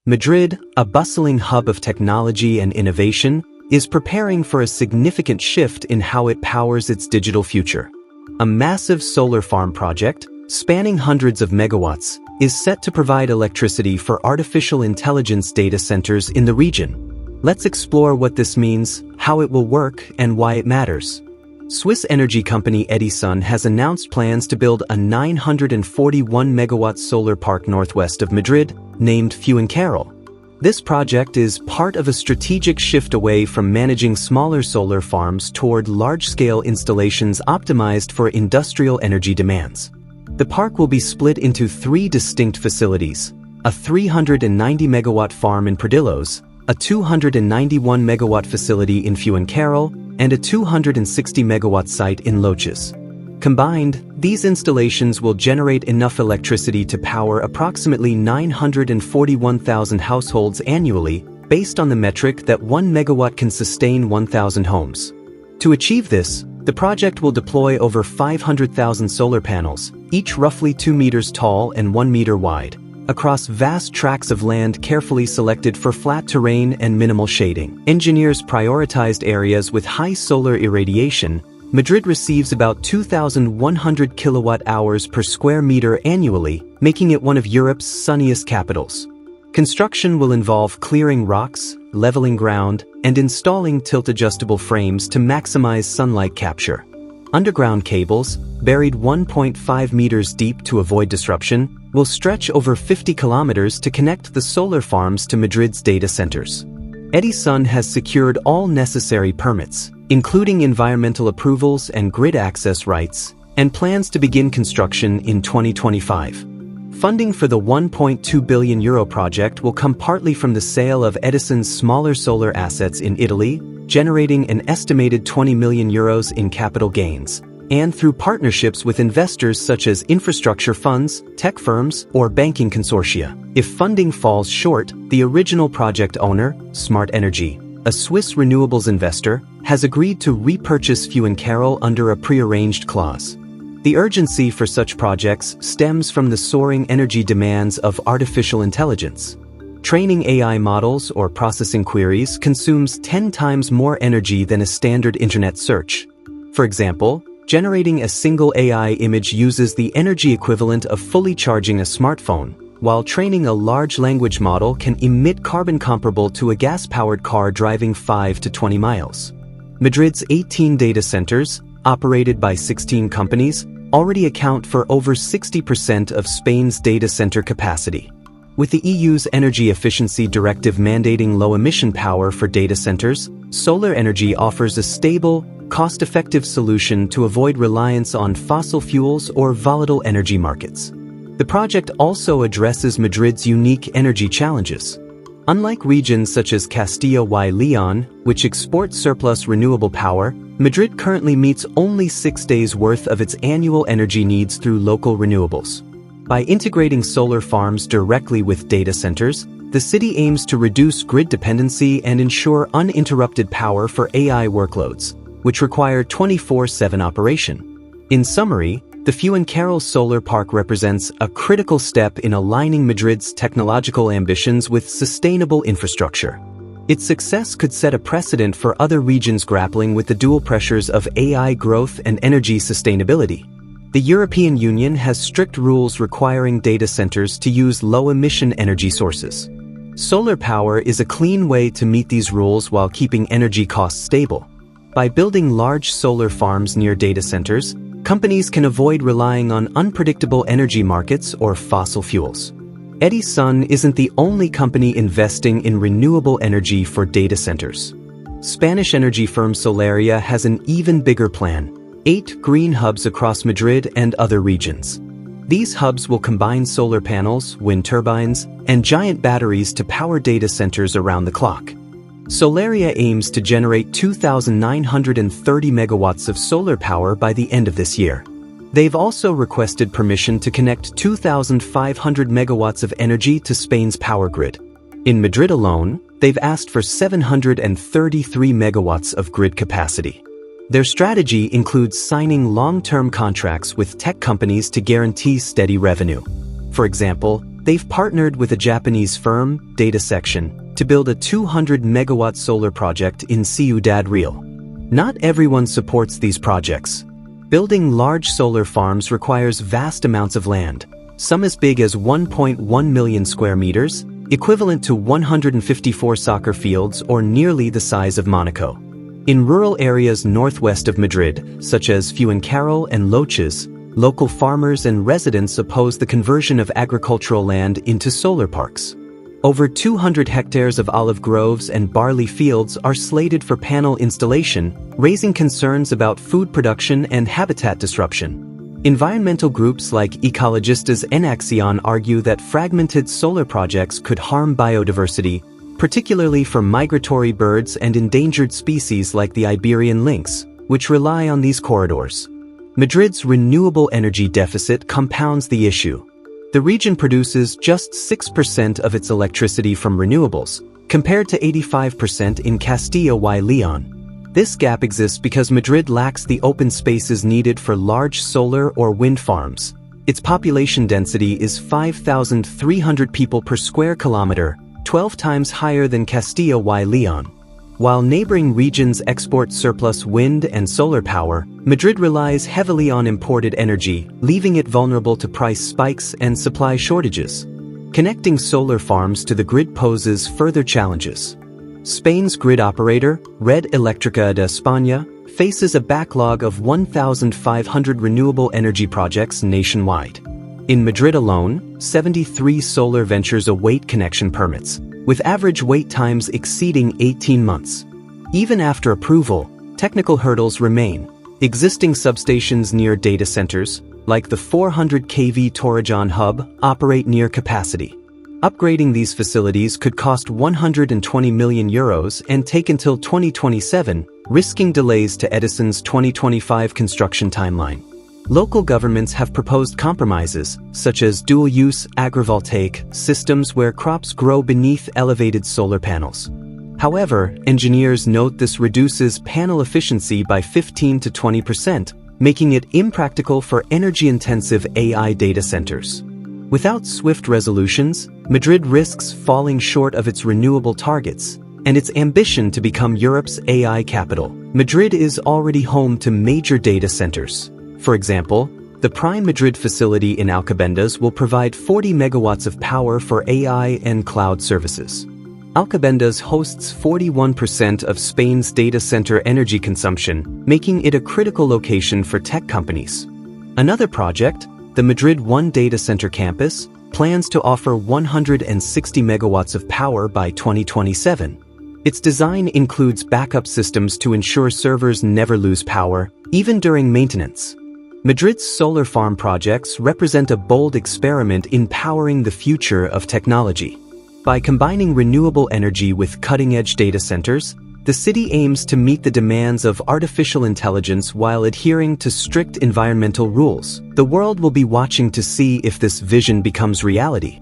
Madrid, a bustling hub of technology and innovation, is preparing for a significant shift in how it powers its digital future. A massive solar farm project, spanning hundreds of megawatts, is set to provide electricity for artificial intelligence data centers in the region. Let's explore what this means, how it will work, and why it matters. Swiss energy company Edisun has announced plans to build a 941 megawatt solar park northwest of Madrid, named Fuencarral. This project is part of a strategic shift away from managing smaller solar farms toward large-scale installations optimized for industrial energy demands. The park will be split into three distinct facilities: a 390 megawatt farm in Pradillos, a 291 megawatt facility in Fuencarral, and a 260 megawatt site in Loeches. Combined, these installations will generate enough electricity to power approximately 941,000 households annually, based on the metric that 1 megawatt can sustain 1,000 homes. To achieve this, the project will deploy over 500,000 solar panels, each roughly 2 meters tall and 1 meter wide, across vast tracts of land carefully selected for flat terrain and minimal shading. Engineers prioritized areas with high solar irradiation. Madrid receives about 2,100 kilowatt-hours per square meter annually, making it one of Europe's sunniest capitals. Construction will involve clearing rocks, leveling ground, and installing tilt-adjustable frames to maximize sunlight capture. Underground cables, buried 1.5 meters deep to avoid disruption, will stretch over 50 kilometers to connect the solar farms to Madrid's data centers. Edisun has secured all necessary permits, including environmental approvals and grid access rights, and plans to begin construction in 2025. Funding for the €1.2 billion project will come partly from the sale of Edisun's smaller solar assets in Italy, generating an estimated €20 million in capital gains, and through partnerships with investors such as infrastructure funds, tech firms, or banking consortia. If funding falls short, the original project owner, Smart Energy, a Swiss renewables investor, has agreed to repurchase Fuencarral under a prearranged clause. The urgency for such projects stems from the soaring energy demands of artificial intelligence. Training AI models or processing queries consumes 10 times more energy than a standard internet search. For example, generating a single AI image uses the energy equivalent of fully charging a smartphone, while training a large language model can emit carbon comparable to a gas-powered car driving 5 to 20 miles. Madrid's 18 data centers, operated by 16 companies, already account for over 60% of Spain's data center capacity. With the EU's Energy Efficiency Directive mandating low-emission power for data centers, solar energy offers a stable, cost-effective solution to avoid reliance on fossil fuels or volatile energy markets. The project also addresses Madrid's unique energy challenges. Unlike regions such as Castilla y León, which export surplus renewable power, Madrid currently meets only 6 days' worth of its annual energy needs through local renewables. By integrating solar farms directly with data centers, the city aims to reduce grid dependency and ensure uninterrupted power for AI workloads, which require 24/7 operation. In summary, the Fuencarral Solar Park represents a critical step in aligning Madrid's technological ambitions with sustainable infrastructure. Its success could set a precedent for other regions grappling with the dual pressures of AI growth and energy sustainability. The European Union has strict rules requiring data centers to use low-emission energy sources. Solar power is a clean way to meet these rules while keeping energy costs stable. By building large solar farms near data centers, companies can avoid relying on unpredictable energy markets or fossil fuels. Edisun isn't the only company investing in renewable energy for data centers. Spanish energy firm Solaria has an even bigger plan: 8 green hubs across Madrid and other regions. These hubs will combine solar panels, wind turbines, and giant batteries to power data centers around the clock. Solaria aims to generate 2,930 megawatts of solar power by the end of this year. They've also requested permission to connect 2,500 megawatts of energy to Spain's power grid. In Madrid alone, they've asked for 733 megawatts of grid capacity. Their strategy includes signing long-term contracts with tech companies to guarantee steady revenue. For example, They've partnered with a Japanese firm, Edisun, to build a 200-megawatt solar project in Ciudad Real. Not everyone supports these projects. Building large solar farms requires vast amounts of land, some as big as 1.1 million square meters, equivalent to 154 soccer fields or nearly the size of Monaco. In rural areas northwest of Madrid, such as Fuencarral and Loeches, local farmers and residents oppose the conversion of agricultural land into solar parks. Over 200 hectares of olive groves and barley fields are slated for panel installation, raising concerns about food production and habitat disruption. Environmental groups like Ecologistas en Acción argue that fragmented solar projects could harm biodiversity, particularly for migratory birds and endangered species like the Iberian lynx, which rely on these corridors. Madrid's renewable energy deficit compounds the issue. The region produces just 6% of its electricity from renewables, compared to 85% in Castilla y León. This gap exists because Madrid lacks the open spaces needed for large solar or wind farms. Its population density is 5,300 people per square kilometer, 12 times higher than Castilla y León. While neighboring regions export surplus wind and solar power, Madrid relies heavily on imported energy, leaving it vulnerable to price spikes and supply shortages. Connecting solar farms to the grid poses further challenges. Spain's grid operator, Red Eléctrica de España, faces a backlog of 1,500 renewable energy projects nationwide. In Madrid alone, 73 solar ventures await connection permits, with average wait times exceeding 18 months. Even after approval, technical hurdles remain. Existing substations near data centers, like the 400 kV Torrejon hub, operate near capacity. Upgrading these facilities could cost €120 million and take until 2027, risking delays to Edisun's 2025 construction timeline. Local governments have proposed compromises, such as dual-use agrivoltaic systems where crops grow beneath elevated solar panels. However, engineers note this reduces panel efficiency by 15 to 20%, making it impractical for energy-intensive AI data centers. Without swift resolutions, Madrid risks falling short of its renewable targets and its ambition to become Europe's AI capital. Madrid is already home to major data centers. For example, the Prime Madrid facility in Alcobendas will provide 40 megawatts of power for AI and cloud services. Alcobendas hosts 41% of Spain's data center energy consumption, making it a critical location for tech companies. Another project, the Madrid One Data Center Campus, plans to offer 160 megawatts of power by 2027. Its design includes backup systems to ensure servers never lose power, even during maintenance. Madrid's solar farm projects represent a bold experiment in powering the future of technology. By combining renewable energy with cutting-edge data centers, the city aims to meet the demands of artificial intelligence while adhering to strict environmental rules. The world will be watching to see if this vision becomes reality.